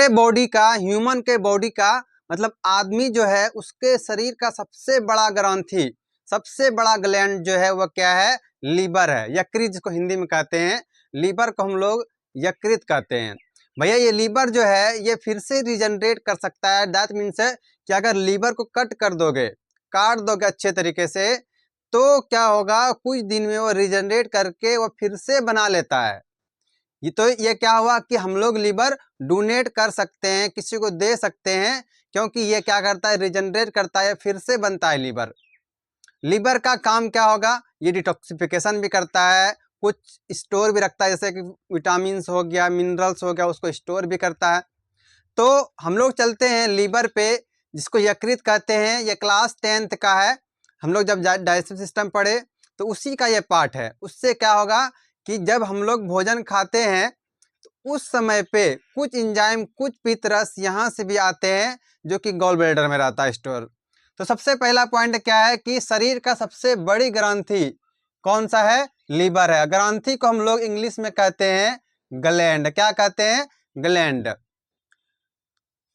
Body का, human के body का मतलब आदमी जो है उसके शरीर का सबसे बड़ा ग्रंथि, सबसे बड़ा ग्लैंड जो है वह क्या है? लीवर है। यकृत जिसको हिंदी में कहते हैं, लीवर को हम लोग यकृत कहते हैं। भैया ये लीवर जो है ये फिर से रिजनरेट कर सकता है। दैट मीन्स कि अगर लीवर को कट कर दोगे, काट दोगे अच्छे तरीके से, तो क्या होगा? कुछ दिन में वो रिजनरेट करके वो फिर से बना लेता है। ये क्या हुआ कि हम लोग लीवर डोनेट कर सकते हैं, किसी को दे सकते हैं, क्योंकि ये क्या करता है? रिजनरेट करता है, फिर से बनता है लीवर। लीवर का काम क्या होगा? ये डिटॉक्सिफिकेशन भी करता है, कुछ स्टोर भी रखता है, जैसे कि विटामिन हो गया, मिनरल्स हो गया, उसको स्टोर भी करता है। तो हम लोग चलते हैं लीवर पे, जिसको यकृत कहते हैं। ये क्लास 10th का है। हम लोग जब डाइजेस्टिव सिस्टम पढ़े तो उसी का ये पार्ट है। उससे क्या होगा कि जब हम लोग भोजन खाते हैं तो उस समय पे कुछ एंजाइम, कुछ पित्त-रस यहाँ से भी आते हैं, जो कि गॉल ब्लैडर में रहता है स्टोर। तो सबसे पहला पॉइंट क्या है कि शरीर का सबसे बड़ी ग्रंथि कौन सा है? लीवर है। ग्रंथि को हम लोग इंग्लिश में कहते हैं ग्लैंड। क्या कहते हैं? ग्लैंड।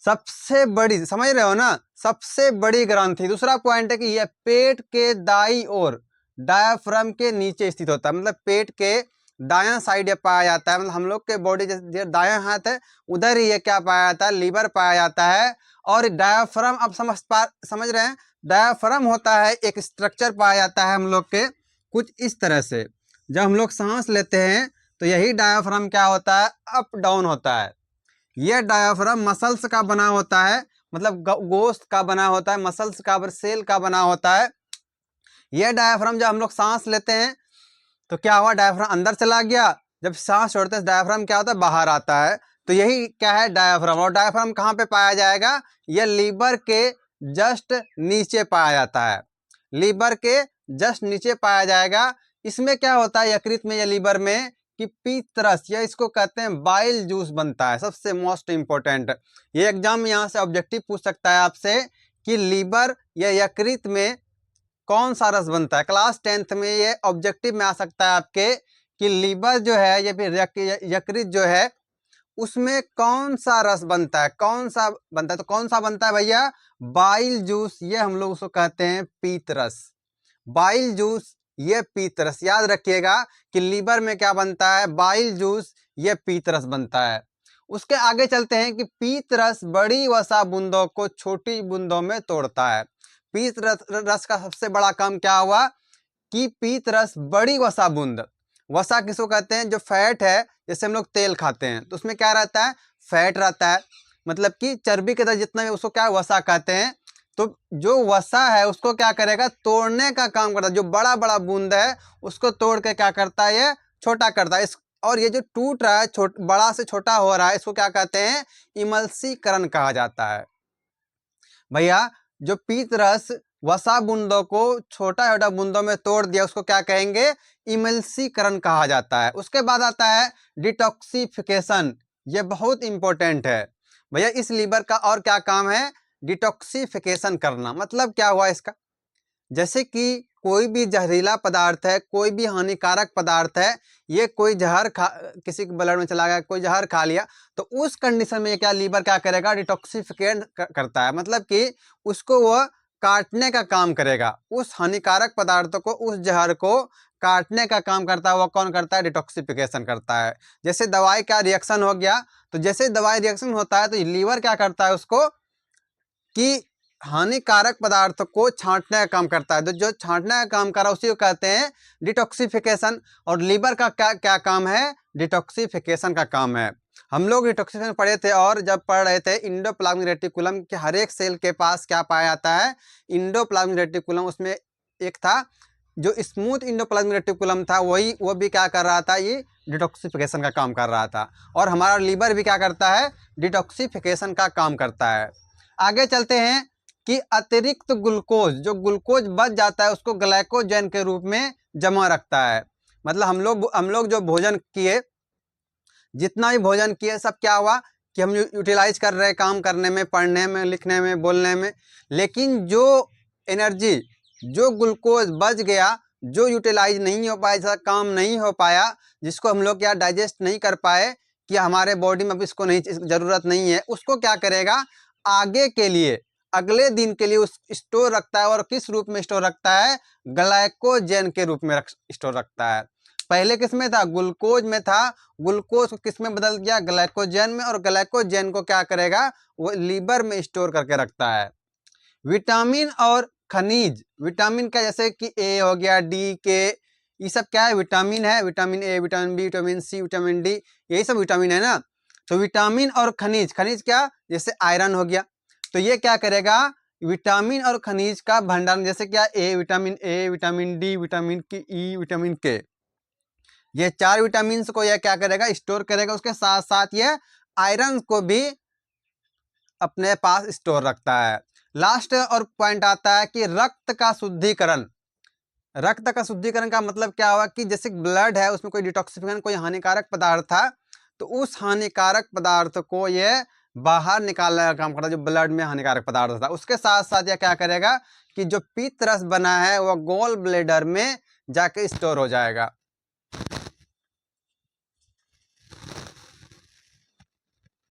सबसे बड़ी, समझ रहे हो ना? सबसे बड़ी ग्रंथि। दूसरा पॉइंट है कि यह पेट के दाईं ओर डायाफ्राम के नीचे स्थित होता है। मतलब पेट के दायां साइड ये पाया जाता है। मतलब हम लोग के बॉडी जैसे दायां हाथ है, उधर ही ये क्या पाया जाता है? लीवर पाया जाता है। और डायाफ्राम, आप समझ रहे हैं? डायाफ्राम होता है एक स्ट्रक्चर पाया जाता है हम लोग के कुछ इस तरह से। जब हम लोग सांस लेते हैं तो यही डायाफ्राम क्या होता है? अप डाउन होता है। यह डायाफ्राम मसल्स का बना होता है, मतलब गोश्त का बना होता है, मसल्स का, सेल का बना होता है। यह डायाफ्राम जब हम लोग सांस लेते हैं तो क्या हुआ? डायाफ्राम अंदर चला गया। जब सांस छोड़ते हैं डायाफ्राम क्या होता है? बाहर आता है। तो यही क्या है? डायाफ्राम। और डायाफ्राम कहाँ पे पाया जाएगा? यह लीवर के जस्ट नीचे पाया जाता है। लीवर के जस्ट नीचे पाया जाएगा। इसमें क्या होता है यकृत में या लीवर में कि पित्त-रस, या इसको कहते हैं बाइल जूस बनता है। सबसे मोस्ट इंपॉर्टेंट, ये एग्जाम में यहाँ से ऑब्जेक्टिव पूछ सकता है आपसे कि लीवर या यकृत में कौन सा रस बनता है। क्लास 10th में ये ऑब्जेक्टिव में आ सकता है आपके कि लीवर जो है या फिर यकृत जो है उसमें कौन सा रस बनता है, कौन सा बनता है। तो कौन सा बनता है भैया? Bile juice. ये हम लोग उसको कहते हैं पीत रस। बाइल जूस, ये पीत रस। याद रखिएगा कि लीवर में क्या बनता है? बाइल जूस, ये पीत रस बनता है। उसके आगे चलते हैं कि पीत रस बड़ी वसा बूंदों को छोटी बूंदों में तोड़ता है। पीत रस का सबसे बड़ा काम क्या हुआ कि पीत रस बड़ी वसा बूंद। वसा किसको कहते हैं? जो फैट है, जैसे हम लोग तेल खाते हैं तो उसमें क्या रहता है? फैट रहता है, मतलब कि चर्बी के तरह जितना भी, उसको क्या वसा कहते हैं। तो जो वसा है उसको क्या करेगा? तोड़ने का काम करता है। जो बड़ा बड़ा बूंद है उसको तोड़ के क्या करता है? ये छोटा करता है। और ये जो टूट रहा है, बड़ा से छोटा हो रहा है, इसको क्या कहते हैं? इमल्सीकरण कहा जाता है। भैया जो पीत रस वसा बूंदों को छोटा छोटा बूंदों में तोड़ दिया, उसको क्या कहेंगे? इमल्सीकरण कहा जाता है। उसके बाद आता है डिटॉक्सिफिकेशन। ये बहुत इंपॉर्टेंट है भैया। इस लीवर का और क्या काम है? डिटॉक्सिफिकेशन करना। मतलब क्या हुआ इसका? जैसे कि कोई भी जहरीला पदार्थ है, कोई भी हानिकारक पदार्थ है, ये कोई जहर किसी के ब्लड में चला गया, कोई जहर खा लिया, तो उस कंडीशन में क्या लीवर क्या करेगा? डिटॉक्सिफिकेट करता है। मतलब कि उसको वह काटने का काम करेगा। उस हानिकारक पदार्थों को, उस जहर को काटने का काम करता है। वह कौन करता है? डिटॉक्सिफिकेशन करता है। जैसे दवाई का रिएक्शन हो गया, तो जैसे दवाई रिएक्शन होता है तो लीवर क्या करता है? उसको कि हानिकारक पदार्थ को छांटने का काम करता है। तो जो छांटने का काम कर रहा है उसी को कहते हैं डिटॉक्सिफिकेशन। और लीवर का क्या क्या काम है? डिटॉक्सिफिकेशन का काम है। हम लोग डिटॉक्सिफिकेशन पढ़े थे, और जब पढ़ रहे थे इंडोप्लाज्मिक रेटिकुलम के हर एक सेल के पास क्या पाया जाता है? Endoplasmic reticulum. उसमें एक था जो स्मूथ इंडोप्लाज्मिक रेटिकुलम था, वो भी क्या कर रहा था? ये डिटॉक्सिफिकेशन का काम कर रहा था। और हमारा लीवर भी क्या करता है? डिटॉक्सिफिकेशन का काम करता है। आगे चलते हैं कि अतिरिक्त ग्लूकोज, जो ग्लूकोज बच जाता है उसको ग्लाइकोजन के रूप में जमा रखता है। मतलब हम लोग जो भोजन किए, जितना भी भोजन किए, सब क्या हुआ कि हम यूटिलाइज कर रहे हैं काम करने में, पढ़ने में, लिखने में, बोलने में। लेकिन जो एनर्जी, जो ग्लूकोज बच गया, जो यूटिलाइज नहीं हो पाया, जैसा काम नहीं हो पाया, जिसको हम लोग क्या डाइजेस्ट नहीं कर पाए, कि हमारे बॉडी में अब इसको नहीं, जरूरत नहीं है, उसको क्या करेगा, आगे के लिए, अगले दिन के लिए उस स्टोर रखता है। और किस रूप में स्टोर रखता है, ग्लाइकोजन के रूप में स्टोर रखता है। पहले किस में था, ग्लूकोज में था, ग्लूकोज को किस में बदल दिया, ग्लाइकोजन में, और ग्लाइकोजन को क्या करेगा, वो लीवर में स्टोर करके रखता है। विटामिन और खनिज, विटामिन का जैसे कि ए हो गया, डी, के, ये सब क्या है, विटामिन है, vitamin A, vitamin B, vitamin C, vitamin D, यही सब विटामिन है ना। तो विटामिन और खनिज, खनिज क्या, जैसे आयरन हो गया, तो ये क्या करेगा, विटामिन और खनिज का भंडारण, जैसे क्या, ए, विटामिन डी, विटामिन की ई, विटामिन के, ये 4 विटामिन को यह क्या करेगा, स्टोर करेगा। उसके साथ साथ ये आयरन को भी अपने पास स्टोर रखता है। लास्ट और पॉइंट आता है कि रक्त का शुद्धिकरण। रक्त का शुद्धिकरण का मतलब क्या हुआ कि जैसे ब्लड है, उसमें कोई डिटॉक्सिफिकेशन, कोई हानिकारक पदार्थ था, तो उस हानिकारक पदार्थ को ये बाहर निकालने का काम करता है, जो ब्लड में हानिकारक पदार्थ था। उसके साथ साथ यह क्या करेगा कि जो पित्त रस बना है वो गोल ब्लेडर में जाके स्टोर हो जाएगा।